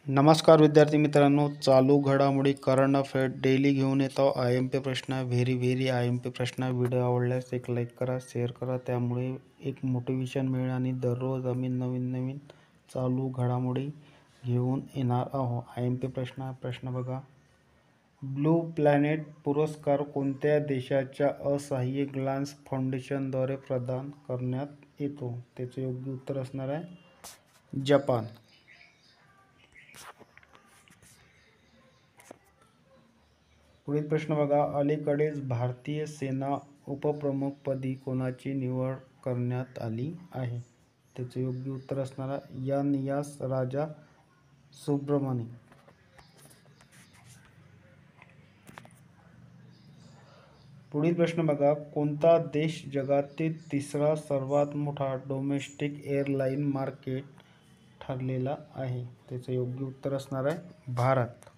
नमस्कार विद्यार्थी मित्रांनो, चालू घडामोडी करंट अफेअर डेली घेऊन येतो. IMP प्रश्न, व्हेरी IMP प्रश्न. व्हिडिओ आवडल्यास एक लाईक करा, शेअर करा, त्यामुळे एक मोटिवेशन मिळेल आणि दररोज आम्ही नवीन चालू घडामोडी घेऊन येणार आहोत. IMP प्रश्न बघा. ब्लू प्लॅनेट पुरस्कार कोणत्या देशाच्या असहाय्य ग्लान्स फाउंडेशनद्वारे प्रदान करण्यात येतो? त्याचे योग्य उत्तर असणार आहे जपान. पुढील प्रश्न बघा. अलीकडेच भारतीय सेना उपप्रमुखपदी कोणाची निवड करण्यात आली आहे? त्याचे योग्य उत्तर असणार आहे NS राजा सुब्रमणी. पुढील प्रश्न बघा. कोणता देश जगातील तिसरा सर्वात मोठा डोमेस्टिक एअरलाइन मार्केट ठरलेला आहे? त्याचे योग्य उत्तर असणार आहे भारत.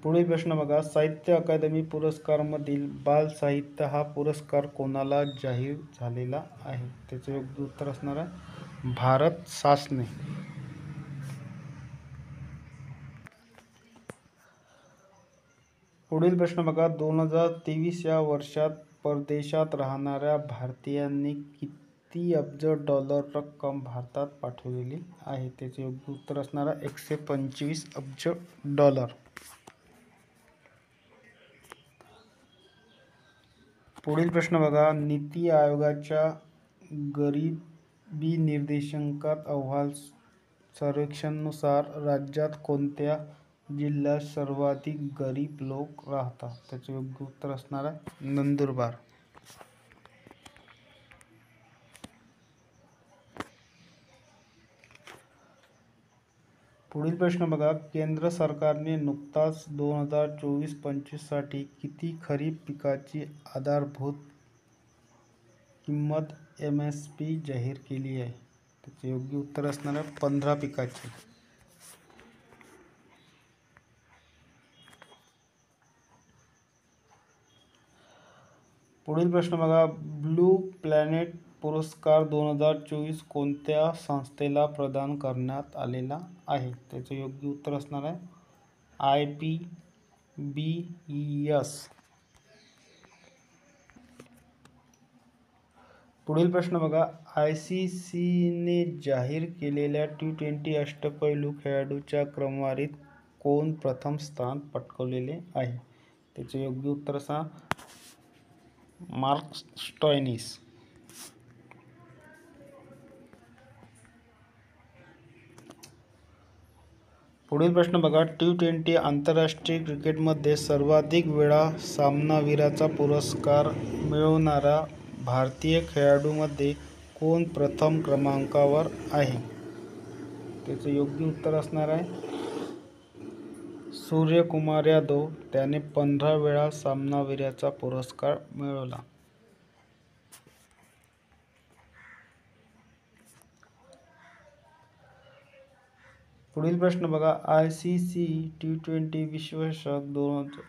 पुढील प्रश्न बघा. साहित्य अकादमी पुरस्कारमधील बाल साहित्य हा पुरस्कार कोणाला जाहीर झालेला आहे? त्याचे योग्य उत्तर असणार आहे भारत सासने. पुढील प्रश्न बघा. 2023 या वर्षात परदेशात राहणाऱ्या भारतीयांनी किती अब्ज डॉलर रक्कम भारतात पाठवलेली आहे? त्याचे योग्य उत्तर असणार आहे 125 अब्ज डॉलर. पुढील प्रश्न बघा. नीती आयोगाच्या गरिबी निर्देशांकात अहवाल सर्वेक्षणानुसार राज्यात कोणत्या जिल्ह्यात सर्वाधिक गरीब लोक राहतात? त्याचे योग्य उत्तर असणार आहे नंदुरबार. पुढील प्रश्न बघा. केंद्र सरकारने नुकताच 2024-25 साठी किती खरीप पिकाची आधारभूत किंमत MSP जाहीर केली आहे? त्याचे योग्य उत्तर असणार आहे 15 पिकाची. पुढील प्रश्न बघा. ब्लू प्लॅनेट पुरस्कार 2024 कोणत्या संस्थेला प्रदान करण्यात आलेला आहे? त्याचे योग्य उत्तर असणार आहे IPBES. पुढील प्रश्न बघा. ICCने जाहीर केलेल्या T20 अष्टपैलू खेळाडूच्या क्रमवारीत कोण प्रथम स्थान पटकावलेले आहे? त्याचे योग्य उत्तर असा मार्क स्टोयनिस. पुढील प्रश्न बघा. T20 आंतरराष्ट्रीय क्रिकेटमध्ये सर्वाधिक वेळा सामनावीराचा पुरस्कार मिळवणारा भारतीय खेळाडूमध्ये कोण प्रथम क्रमांकावर आहे? त्याचे योग्य उत्तर असणार आहे सूर्यकुमार यादव. त्याने 15 वेळा सामनावीराचा पुरस्कार मिळवला. पुढील प्रश्न बघा. ICC T20 विश्वचषक 2000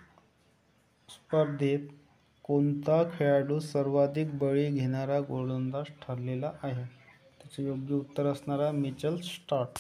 स्पर्धेत कोणता खेळाडू सर्वाधिक बळी घेणारा गोलंदाज ठरलेला आहे? त्याचे योग्य उत्तर असणार आहे मिचेल स्टार्क.